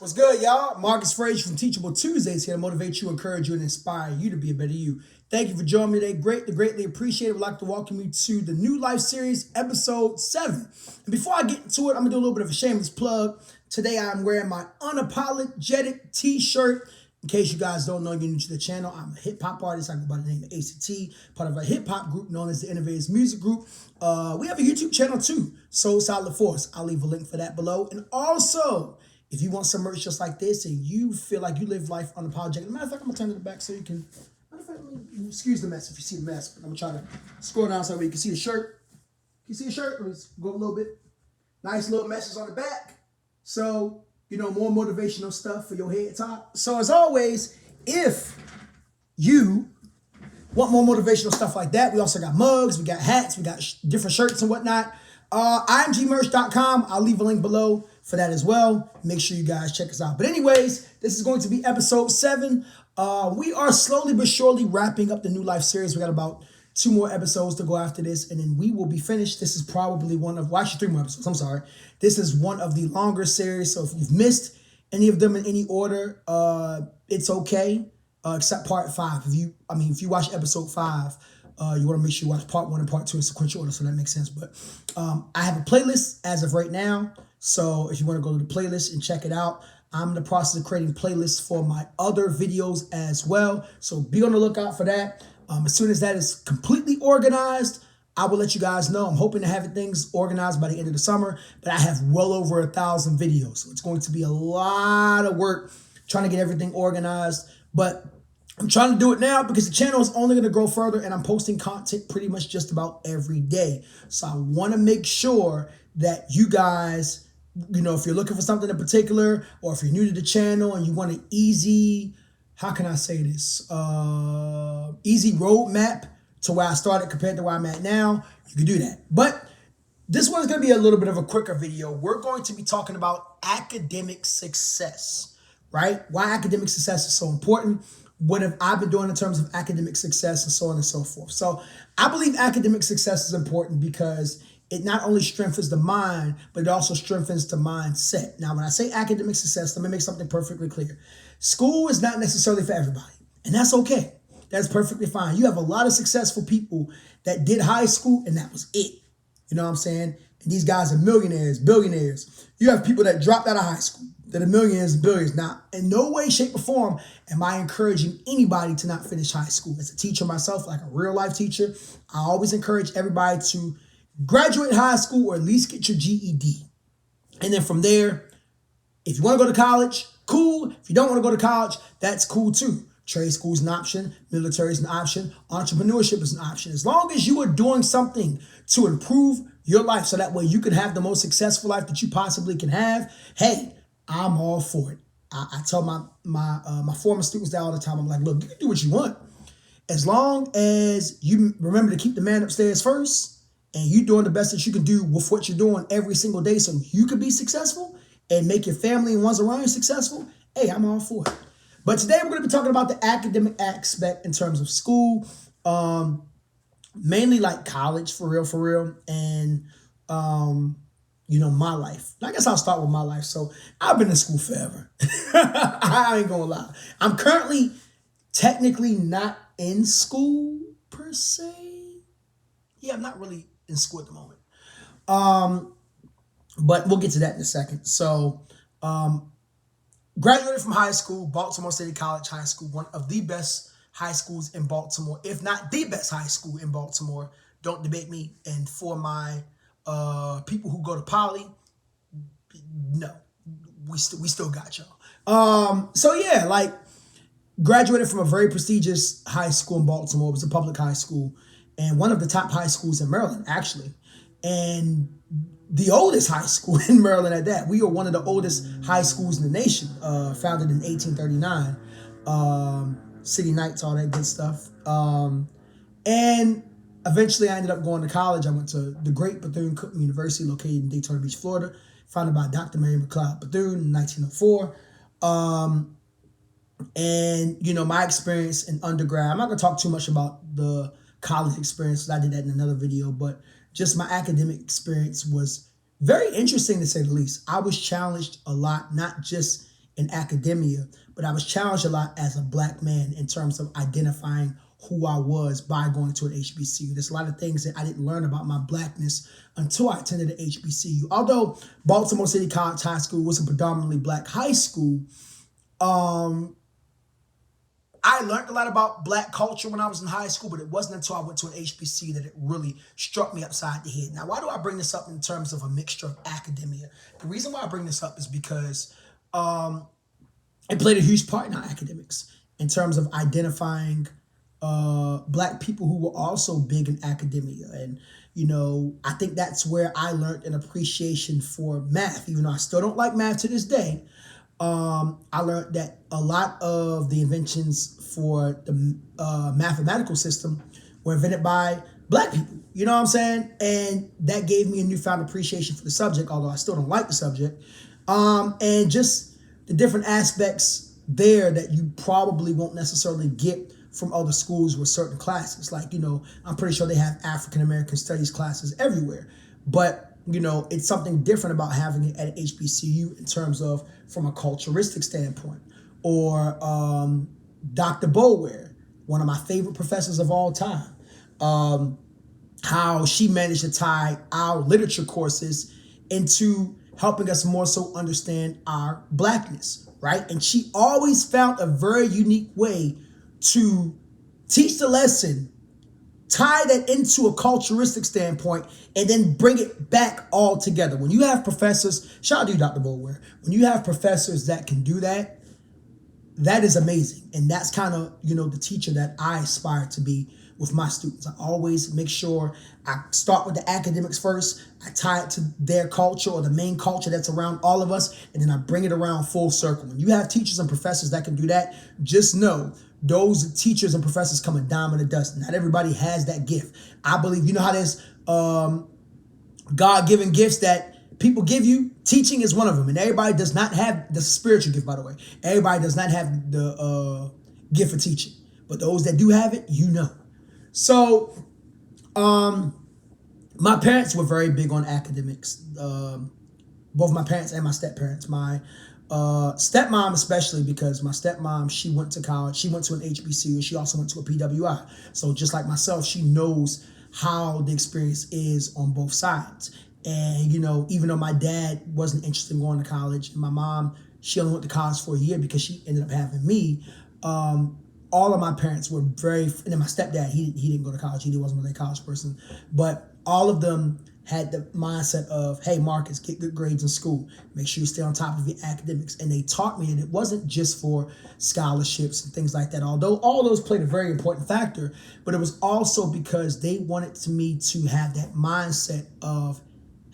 What's good, y'all? Marcus Frazier from Teachable Tuesdays here to motivate you, encourage you, and inspire you to be a better you. Thank you for joining me today. Greatly appreciate it. Would like to welcome you to the New Life Series, episode 7. And before I get into it, I'm going to do a little bit of a shameless plug. Today, I'm wearing my unapologetic t-shirt. In case you guys don't know, you're new to the channel, I'm a hip-hop artist. I go by the name of ACT, part of a hip-hop group known as the Innovators Music Group. We have a YouTube channel, too, Soul Solid Force. I'll leave a link for that below. And also, if you want some merch just like this and you feel like you live life unapologetic, matter of fact, I'm going to turn to the back so you can, excuse the mess if you see the mess, but I'm going to try to scroll down so you can see the shirt. Can you see the shirt? Let's go a little bit. Nice little message on the back. So, more motivational stuff for your head top. So as always, if you want more motivational stuff like that, we also got mugs, we got hats, we got different shirts and whatnot. imgmerch.com. I'll leave a link below for that as well. Make sure you guys check us out. But anyways, this is going to be episode 7. We are slowly but surely wrapping up the New Life series. We got about 2 more episodes to go after this, and then we will be finished. This is probably actually 3 more episodes. I'm sorry. This is one of the longer series. So if you've missed any of them in any order, it's okay. Except part 5. If you watch episode 5, you want to make sure you watch part 1 and part 2 in sequential order, so that makes sense. But I have a playlist as of right now. So if you want to go to the playlist and check it out, I'm in the process of creating playlists for my other videos as well. So be on the lookout for that. As soon as that is completely organized, I will let you guys know. I'm hoping to have things organized by the end of the summer, but I have well over 1,000 videos. So it's going to be a lot of work trying to get everything organized. But I'm trying to do it now because the channel is only going to grow further, and I'm posting content pretty much just about every day. So I want to make sure that you guys, if you're looking for something in particular, or if you're new to the channel and you want an easy, easy roadmap to where I started compared to where I'm at now, you can do that. But this one's going to be a little bit of a quicker video. We're going to be talking about academic success, right? Why academic success is so important. What have I been doing in terms of academic success, and so on and so forth. So I believe academic success is important because it not only strengthens the mind, but it also strengthens the mindset. Now, when I say academic success, let me make something perfectly clear. School is not necessarily for everybody, and that's okay. That's perfectly fine. You have a lot of successful people that did high school, and that was it. You know what I'm saying? And these guys are millionaires, billionaires. You have people that dropped out of high school that are millionaires and billionaires. Now, in no way, shape, or form am I encouraging anybody to not finish high school. As a teacher myself, like a real life teacher, I always encourage everybody to graduate high school or at least get your GED. And then from there, if you want to go to college, cool. If you don't want to go to college, that's cool too. Trade school is an option. Military is an option. Entrepreneurship is an option. As long as you are doing something to improve your life so that way you can have the most successful life that you possibly can have, hey, I'm all for it. I tell my former students that all the time. I'm like, look, you can do what you want. As long as you remember to keep the man upstairs first, and you're doing the best that you can do with what you're doing every single day so you can be successful and make your family and ones around you successful, hey, I'm all for it. But today we're going to be talking about the academic aspect in terms of school, mainly like college, for real, and, my life. I guess I'll start with my life. So I've been in school forever. I ain't going to lie. I'm currently technically not in school per se. Yeah, I'm not really in school at the moment. But we'll get to that in a second. So, graduated from high school, Baltimore City College High School, one of the best high schools in Baltimore, if not the best high school in Baltimore. Don't debate me. And for my people who go to Poly, no, we still got y'all. So yeah, graduated from a very prestigious high school in Baltimore. It was a public high school and one of the top high schools in Maryland, actually. And the oldest high school in Maryland at that. We are one of the oldest high schools in the nation, founded in 1839. City Knights, all that good stuff. And eventually I ended up going to college. I went to the great Bethune-Cookman University located in Daytona Beach, Florida, founded by Dr. Mary McLeod Bethune in 1904. And, my experience in undergrad, I'm not going to talk too much about the college experience. I did that in another video, but just my academic experience was very interesting to say the least. I was challenged a lot, not just in academia, but I was challenged a lot as a black man in terms of identifying who I was by going to an HBCU. There's a lot of things that I didn't learn about my blackness until I attended an HBCU. Although Baltimore City College High School was a predominantly black high school, um, I learned a lot about black culture when I was in high school, but it wasn't until I went to an HBCU that it really struck me upside the head. Now, why do I bring this up in terms of a mixture of academia? The reason why I bring this up is because it played a huge part in our academics in terms of identifying black people who were also big in academia. And, I think that's where I learned an appreciation for math, even though I still don't like math to this day. I learned that a lot of the inventions for the mathematical system were invented by black people. You know what I'm saying? And that gave me a newfound appreciation for the subject, although I still don't like the subject. And just the different aspects there that you probably won't necessarily get from other schools with certain classes. Like, I'm pretty sure they have African American studies classes everywhere. But it's something different about having it at an HBCU in terms of from a culturistic standpoint. Or Dr. Bower, one of my favorite professors of all time, how she managed to tie our literature courses into helping us more so understand our blackness, right? And she always found a very unique way to teach the lesson, tie that into a culturistic standpoint, and then bring it back all together. When you have professors, shout out to you, Dr. Boulware, when you have professors that can do that, that is amazing. And that's kind of, the teacher that I aspire to be with my students. I always make sure I start with the academics first. I tie it to their culture or the main culture that's around all of us, and then I bring it around full circle. When you have teachers and professors that can do that, just know those teachers and professors come a dime in the dust. Not everybody has that gift. I believe, how there's God-given gifts that people give you. Teaching is one of them. And everybody does not have the spiritual gift, by the way. Everybody does not have the gift of teaching. But those that do have it, So, my parents were very big on academics. Both my parents and my step-parents. My stepmom especially, because my stepmom, she went to college. She went to an HBCU and she also went to a PWI. So just like myself, she knows how the experience is on both sides. And, even though my dad wasn't interested in going to college, and my mom, she only went to college for a year because she ended up having me, all of my parents were and then my stepdad, he didn't go to college. He wasn't really a college person. But all of them had the mindset of, hey, Marcus, get good grades in school. Make sure you stay on top of your academics. And they taught me, and it wasn't just for scholarships and things like that, although all those played a very important factor, but it was also because they wanted me to have that mindset of,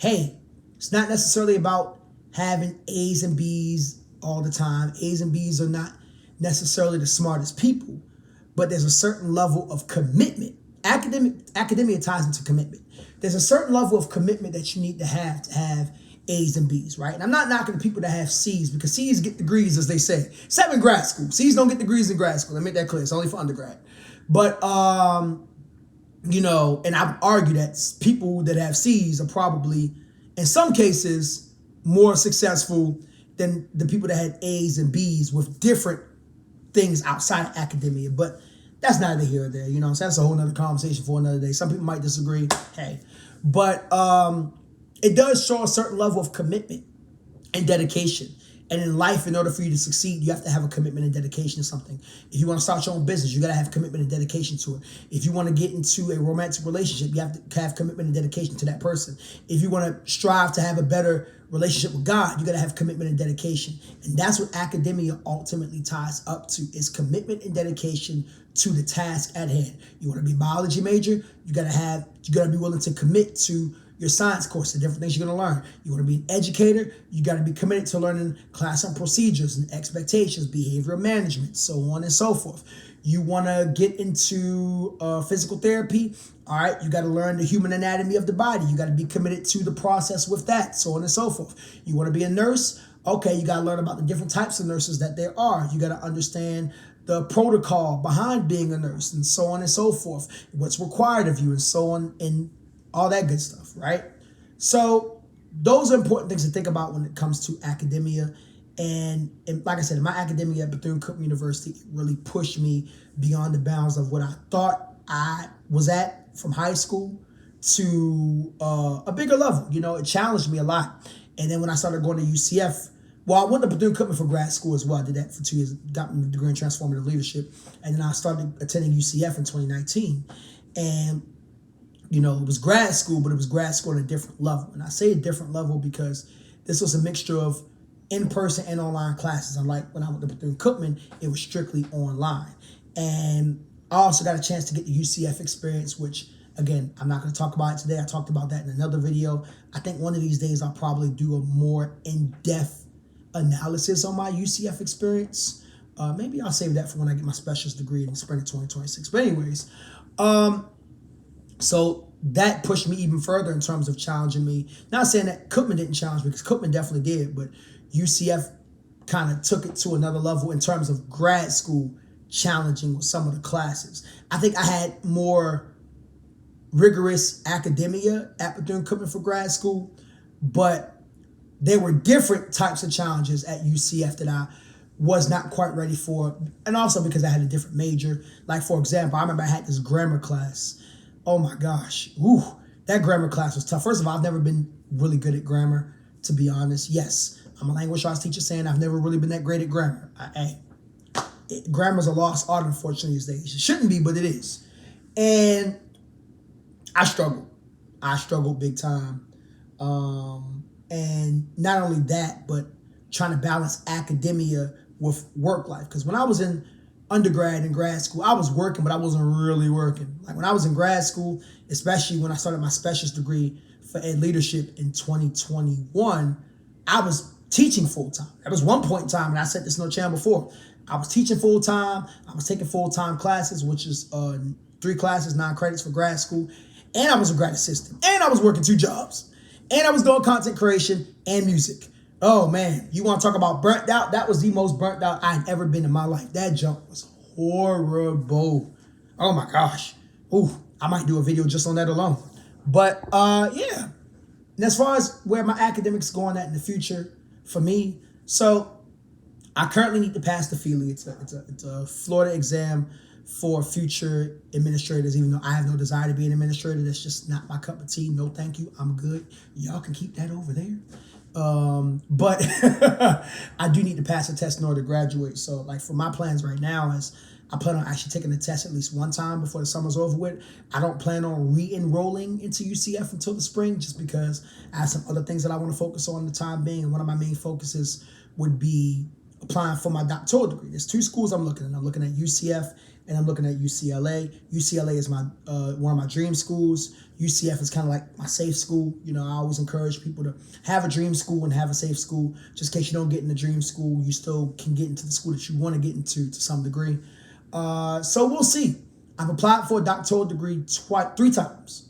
hey, it's not necessarily about having A's and B's all the time. A's and B's are not necessarily the smartest people, but there's a certain level of commitment. Academia ties into commitment. There's a certain level of commitment that you need to have A's and B's, right? And I'm not knocking the people that have C's, because C's get degrees, as they say. Except in grad school. C's don't get degrees in grad school. Let me make that clear. It's only for undergrad. But, and I've argued that people that have C's are probably, in some cases, more successful than the people that had A's and B's with different things outside of academia. But that's neither here or there. So that's a whole nother conversation for another day. Some people might disagree. Hey. But it does show a certain level of commitment and dedication. And in life, in order for you to succeed, you have to have a commitment and dedication to something. If you want to start your own business, you got to have commitment and dedication to it. If you want to get into a romantic relationship, you have to have commitment and dedication to that person. If you want to strive to have a better relationship with God, you got to have commitment and dedication. And that's what academia ultimately ties up to, is commitment and dedication to the task at hand. You want to be a biology major, you got to be willing to commit to your science course, the different things you're going to learn. You want to be an educator, you got to be committed to learning classroom procedures and expectations, behavioral management, so on and so forth. You want to get into physical therapy, all right, you got to learn the human anatomy of the body. You got to be committed to the process with that, so on and so forth. You want to be a nurse, okay, you got to learn about the different types of nurses that there are. You got to understand the protocol behind being a nurse, and so on and so forth, what's required of you, and so on, and all that good stuff, right? So those are important things to think about when it comes to academia. And like I said, in my academia at Bethune-Cookman University, it really pushed me beyond the bounds of what I thought I was at from high school to a bigger level. You know, it challenged me a lot. And then when I started going to UCF, well, I went to Bethune-Cookman for grad school as well. I did that for 2 years, got my degree in transformative leadership. And then I started attending UCF in 2019. And, you know, it was grad school, but it was grad school at a different level. And I say a different level because this was a mixture of in-person and online classes. Unlike when I went to Bethune-Cookman, it was strictly online. And I also got a chance to get the UCF experience, which, again, I'm not going to talk about it today. I talked about that in another video. I think one of these days I'll probably do a more in-depth analysis on my UCF experience. Maybe I'll save that for when I get my specialist degree in the spring of 2026. But anyways, so that pushed me even further in terms of challenging me. Not saying that Cookman didn't challenge me, because Cookman definitely did, but UCF kind of took it to another level in terms of grad school challenging with some of the classes. I think I had more rigorous academia at Bethune-Cookman for grad school, but there were different types of challenges at UCF that I was not quite ready for, and also because I had a different major. Like, for example, I remember I had this grammar class. Oh my gosh, ooh, that grammar class was tough. First of all, I've never been really good at grammar, to be honest. Yes, I'm a language arts teacher saying I've never really been that great at grammar. Grammar's a lost art, unfortunately, these days. It shouldn't be, but it is. And I struggled. I struggled big time. And not only that, but trying to balance academia with work life. Because when I was in undergrad and grad school, I was working, but I wasn't really working. Like when I was in grad school, especially when I started my specialist degree for ed leadership in 2021, I was teaching full time. That was one point in time, and I said this on the channel before. I was teaching full time. I was taking full time classes, which is 3 classes, 9 credits for grad school. And I was a grad assistant. And I was working 2 jobs. And I was doing content creation and music. Oh man, you want to talk about burnt out? That was the most burnt out I'd ever been in my life. That jump was horrible. Oh my gosh. Ooh, I might do a video just on that alone. But yeah. And as far as where my academics going at in the future for me, so I currently need to pass the FELE. It's a Florida exam for future administrators, even though I have no desire to be an administrator. That's just not my cup of tea. No, thank you. I'm good. Y'all can keep that over there. But I do need to pass a test in order to graduate. So like for my plans right now is I plan on actually taking the test at least one time before the summer's over with. I don't plan on re-enrolling into UCF until the spring, just because I have some other things that I want to focus on the time being. And one of my main focuses would be applying for my doctoral degree. There's 2 schools I'm looking at. I'm looking at UCF and I'm looking at UCLA. UCLA is my one of my dream schools. UCF is kind of like my safe school. You know, I always encourage people to have a dream school and have a safe school. Just in case you don't get in the dream school, you still can get into the school that you want to get into to some degree. So we'll see. I've applied for a doctoral degree 3 times.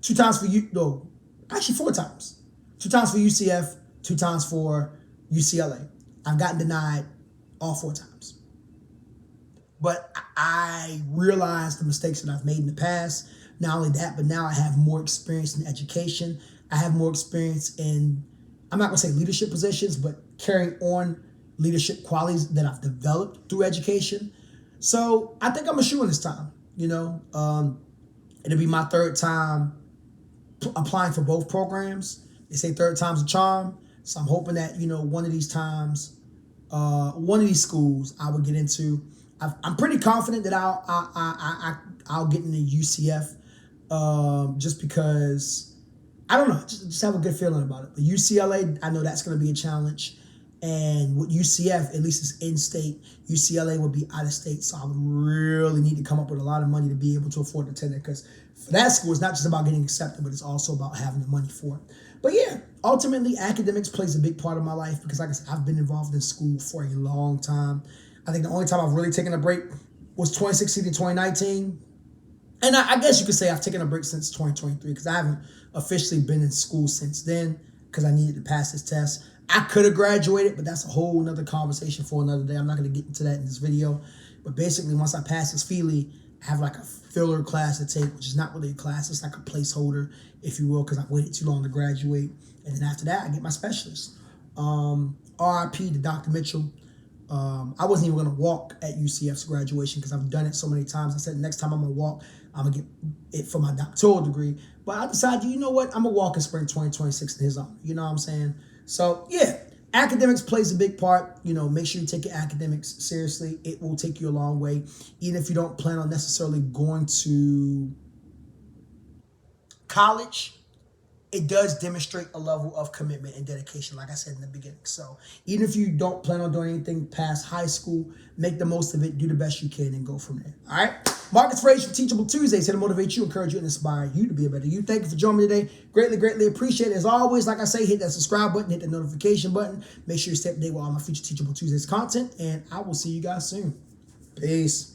2 times for 4 times. 2 times for UCF, 2 times for UCLA. I've gotten denied all 4 times. But I realized the mistakes that I've made in the past. Not only that, but now I have more experience in education. I have more experience in, I'm not going to say leadership positions, but carrying on leadership qualities that I've developed through education. So I think I'm a shoo-in this time. You know, it'll be my 3rd time applying for both programs. They say 3rd time's a charm. So I'm hoping that, you know, one of these times, one of these schools I would get into. I'm pretty confident that I'll get into UCF, just because I don't know, just have a good feeling about it. But UCLA, I know that's going to be a challenge, and with UCF, at least it's in-state. UCLA would be out of state, so I would really need to come up with a lot of money to be able to afford to attend it. Because for that school, it's not just about getting accepted, but it's also about having the money for it. But yeah, ultimately, academics plays a big part of my life because, like I said, I've been involved in school for a long time. I think the only time I've really taken a break was 2016 to 2019. And I guess you could say I've taken a break since 2023 because I haven't officially been in school since then because I needed to pass this test. I could have graduated, but that's a whole nother conversation for another day. I'm not going to get into that in this video. But basically, once I pass this FELE, I have like a filler class to take, which is not really a class. It's like a placeholder, if you will, because I waited too long to graduate. And then after that, I get my specialist. RIP to Dr. Mitchell. I wasn't even going to walk at UCF's graduation because I've done it so many times. I said next time I'm going to walk, I'm going to get it for my doctoral degree. But I decided, you know what? I'm going to walk in spring 2026 in his honor. You know what I'm saying? So, yeah, academics plays a big part. You know, make sure you take your academics seriously. It will take you a long way, even if you don't plan on necessarily going to college. It does demonstrate a level of commitment and dedication, like I said in the beginning. So even if you don't plan on doing anything past high school, make the most of it, do the best you can, and go from there. All right? Marcus Frazier from Teachable Tuesdays, here to motivate you, encourage you, and inspire you to be a better you. Thank you for joining me today. Greatly, greatly appreciate it. As always, like I say, hit that subscribe button, hit that notification button. Make sure you stay up to date with all my future Teachable Tuesdays content, and I will see you guys soon. Peace.